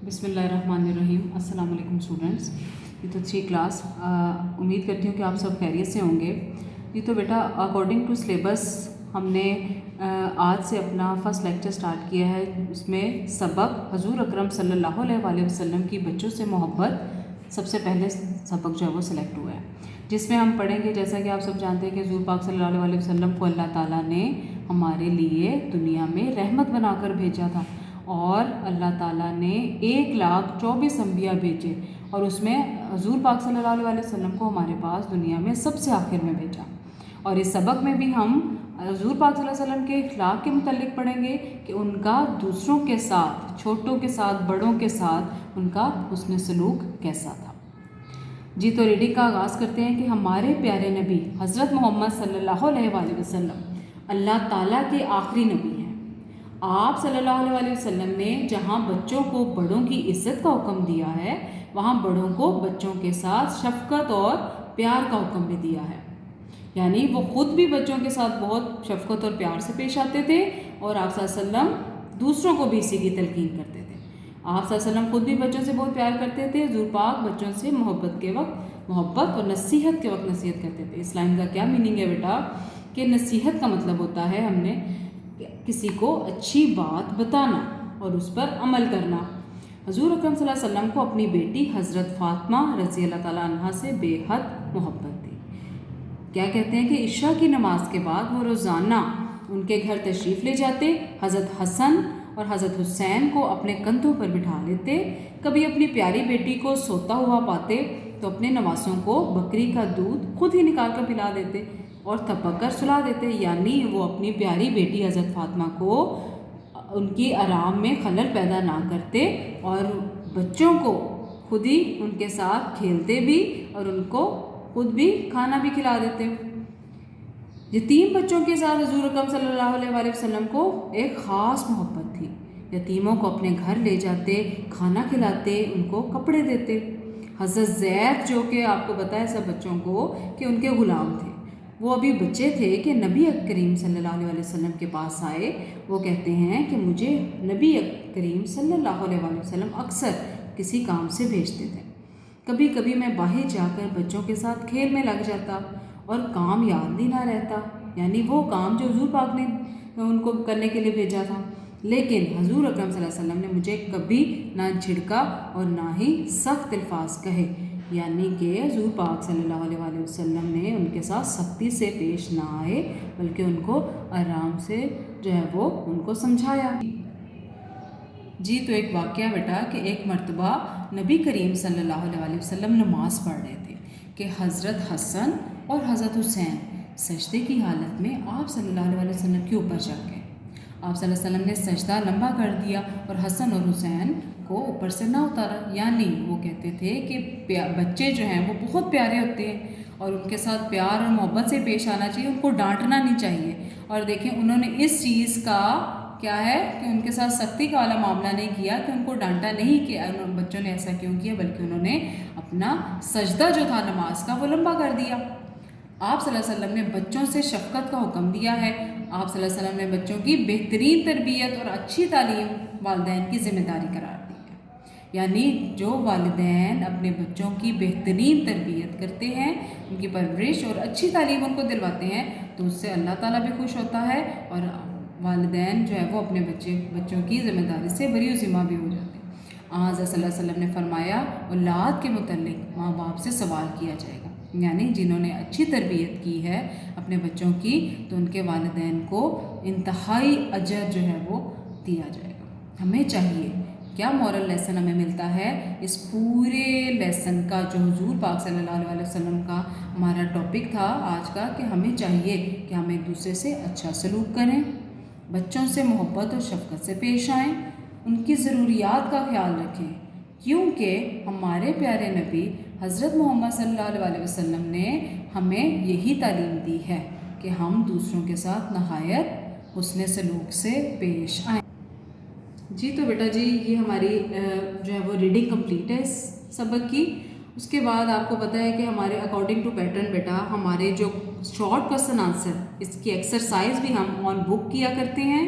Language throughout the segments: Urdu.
بسم اللہ الرحمن الرحیم۔ السلام علیکم اسٹوڈنٹس، یہ تو 3 کلاس، امید کرتی ہوں کہ آپ سب خیریت سے ہوں گے۔ یہ تو بیٹا اکارڈنگ ٹو سلیبس ہم نے آج سے اپنا فرسٹ لیکچر سٹارٹ کیا ہے۔ اس میں سبق حضور اکرم صلی اللہ علیہ وآلہ وسلم کی بچوں سے محبت سب سے پہلے سبق جو ہے وہ سلیکٹ ہوا ہے، جس میں ہم پڑھیں گے جیسا کہ آپ سب جانتے ہیں کہ حضور پاک صلی اللہ علیہ وآلہ وسلم کو اللہ تعالیٰ نے ہمارے لیے دنیا میں رحمت بنا کر بھیجا تھا، اور اللہ تعالیٰ نے 1,24,000 انبیاء بھیجے، اور اس میں حضور پاک صلی اللہ علیہ وسلم کو ہمارے پاس دنیا میں سب سے آخر میں بھیجا۔ اور اس سبق میں بھی ہم حضور پاک صلی اللہ علیہ وسلم کے اخلاق کے متعلق پڑھیں گے کہ ان کا دوسروں کے ساتھ، چھوٹوں کے ساتھ، بڑوں کے ساتھ ان کا حسن سلوک کیسا تھا۔ جی تو ریڈنگ کا آغاز کرتے ہیں کہ ہمارے پیارے نبی حضرت محمد صلی اللہ علیہ وآلہ وسلم اللہ تعالیٰ کے آخری نبی ہیں۔ آپ صلی اللہ علیہ وآلہ وسلم نے جہاں بچوں کو بڑوں کی عزت کا حکم دیا ہے، وہاں بڑوں کو بچوں کے ساتھ شفقت اور پیار کا حکم بھی دیا ہے۔ یعنی وہ خود بھی بچوں کے ساتھ بہت شفقت اور پیار سے پیش آتے تھے، اور آپ صلی اللہ علیہ وسلم دوسروں کو بھی اسی کی تلقین کرتے تھے۔ آپ صلی اللہ علیہ وسلم خود بھی بچوں سے بہت پیار کرتے تھے۔ حضور پاک بچوں سے محبت کے وقت محبت اور نصیحت کے وقت نصیحت کرتے تھے۔ اس لائن کا کیا میننگ ہے بیٹا؟ کہ نصیحت کا مطلب ہوتا ہے ہم نے کسی کو اچھی بات بتانا اور اس پر عمل کرنا۔ حضور اکرم صلی اللہ علیہ وسلم کو اپنی بیٹی حضرت فاطمہ رضی اللہ تعالیٰ عنہ سے بے حد محبت تھی۔ کیا کہتے ہیں کہ عشاء کی نماز کے بعد وہ روزانہ ان کے گھر تشریف لے جاتے، حضرت حسن اور حضرت حسین کو اپنے کندھوں پر بٹھا لیتے۔ کبھی اپنی پیاری بیٹی کو سوتا ہوا پاتے تو اپنے نواسوں کو بکری کا دودھ خود ہی نکال کر پلا دیتے اور تھپک کر سلا دیتے۔ یعنی وہ اپنی پیاری بیٹی حضرت فاطمہ کو ان کی آرام میں خلل پیدا نہ کرتے، اور بچوں کو خود ہی ان کے ساتھ کھیلتے بھی اور ان کو خود بھی کھانا بھی کھلا دیتے۔ یتیم بچوں کے ساتھ حضور اکرم صلی اللہ علیہ وآلہ وسلم کو ایک خاص محبت تھی۔ یتیموں کو اپنے گھر لے جاتے، کھانا کھلاتے، ان کو کپڑے دیتے۔ حضرت زید جو کہ آپ کو پتہ ہے سب بچوں کو کہ ان کے غلام تھے، وہ ابھی بچے تھے کہ نبی کریم صلی اللہ علیہ وآلہ وسلم کے پاس آئے۔ وہ کہتے ہیں کہ مجھے نبی کریم صلی اللہ علیہ وآلہ وسلم اکثر کسی کام سے بھیجتے تھے۔ کبھی کبھی میں باہر جا کر بچوں کے ساتھ کھیل میں لگ جاتا اور کام یاد ہی نہ رہتا، یعنی وہ کام جو حضور پاک نے ان کو کرنے کے لیے بھیجا تھا۔ لیکن حضور اکرم صلی اللہ علیہ وسلم نے مجھے کبھی نہ جھڑکا اور نہ ہی سخت الفاظ کہے، یعنی کہ حضور پاک صلی اللہ علیہ وآلہ وسلم نے ان کے ساتھ سختی سے پیش نہ آئے، بلکہ ان کو آرام سے جو ہے وہ ان کو سمجھایا۔ جی تو ایک واقعہ بیٹا کہ ایک مرتبہ نبی کریم صلی اللہ علیہ وآلہ وسلم نماز پڑھ رہے تھے کہ حضرت حسن اور حضرت حسین سجدے کی حالت میں آپ صلی اللہ علیہ وآلہ وسلم کے اوپر چڑھ گئے۔ آپ صلی اللہ علیہ وسلم نے سجدہ لمبا کر دیا اور حسن اور حسین کو اوپر سے نہ اتارا۔ یعنی وہ کہتے تھے کہ بچے جو ہیں وہ بہت پیارے ہوتے ہیں اور ان کے ساتھ پیار اور محبت سے پیش آنا چاہیے، ان کو ڈانٹنا نہیں چاہیے۔ اور دیکھیں انہوں نے اس چیز کا کیا ہے کہ ان کے ساتھ سختی کا والا معاملہ نہیں کیا کہ ان کو ڈانٹا نہیں کہ بچوں نے ایسا کیوں کیا، بلکہ انہوں نے اپنا سجدہ جو تھا نماز کا وہ لمبا کر دیا۔ آپ صلی اللہ علیہ وسلم نے بچوں سے شفقت کا حکم دیا ہے۔ آپ صلی اللہ علیہ وسلم نے بچوں کی بہترین تربیت اور اچھی تعلیم والدین کی ذمہ داری قرار دی ہے۔ یعنی جو والدین اپنے بچوں کی بہترین تربیت کرتے ہیں، ان کی پرورش اور اچھی تعلیم ان کو دلواتے ہیں، تو اس سے اللہ تعالیٰ بھی خوش ہوتا ہے، اور والدین جو ہے وہ اپنے بچوں کی ذمہ داری سے بری و ذمہ بھی ہو جاتے ہیں۔ حضرت صلی اللہ علیہ وسلم نے فرمایا اولاد کے متعلق ماں باپ سے سوال کیا جائے گا، یعنی جنہوں نے اچھی تربیت کی ہے اپنے بچوں کی تو ان کے والدین کو انتہائی اجر جو ہے وہ دیا جائے گا۔ ہمیں چاہیے، کیا مورل لیسن ہمیں ملتا ہے اس پورے لیسن کا جو حضور پاک صلی اللہ علیہ وسلم کا ہمارا ٹاپک تھا آج کا، کہ ہمیں چاہیے کہ ہم ایک دوسرے سے اچھا سلوک کریں، بچوں سے محبت اور شفقت سے پیش آئیں، ان کی ضروریات کا خیال رکھیں، کیونکہ ہمارے پیارے نبی حضرت محمد صلی اللہ علیہ وسلم نے ہمیں یہی تعلیم دی ہے کہ ہم دوسروں کے ساتھ نہایت حسن سلوک سے پیش آئیں۔ جی تو بیٹا جی یہ ہماری جو ہے وہ ریڈنگ کمپلیٹ ہے اس سبق کی۔ اس کے بعد آپ کو پتہ ہے کہ ہمارے اکارڈنگ ٹو پیٹرن بیٹا ہمارے جو شارٹ کوسچن آنسر اس کی ایکسرسائز بھی ہم آن بک کیا کرتے ہیں۔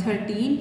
13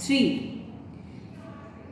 3,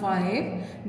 5,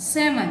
7